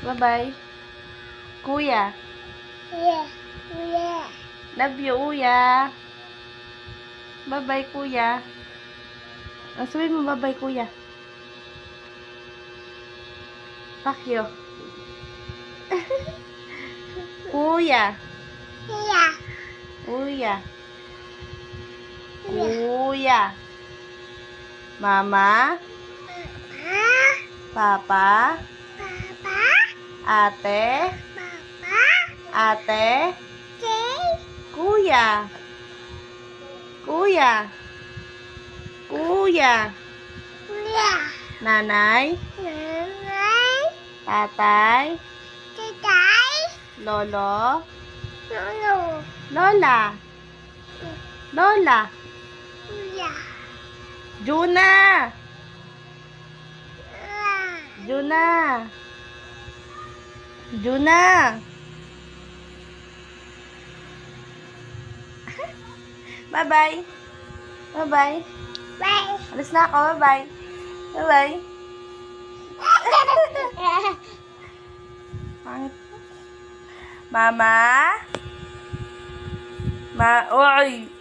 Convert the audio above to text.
Bye-bye. Kuya. Yeah. Yeah. Love you, Kuya. Bye-bye, Kuya. Sabihin mo bye-bye, Kuya. Pakyo. Kuya. Yeah. Kuya. Kuya. Mama. Papa. Papa. Ate. Papa. Ate. Jay. Kuya. Kuya. Kuya. Yeah. Nanay. Nanay. Tatay. Tatay. Lolo. Lolo. Lola. Lola. Yeah. Juna. Juna. Juna. Bye-bye. Bye-bye. Bye. Alis na ako. Bye-bye. Bye-bye. Pangit. Mama? Oy!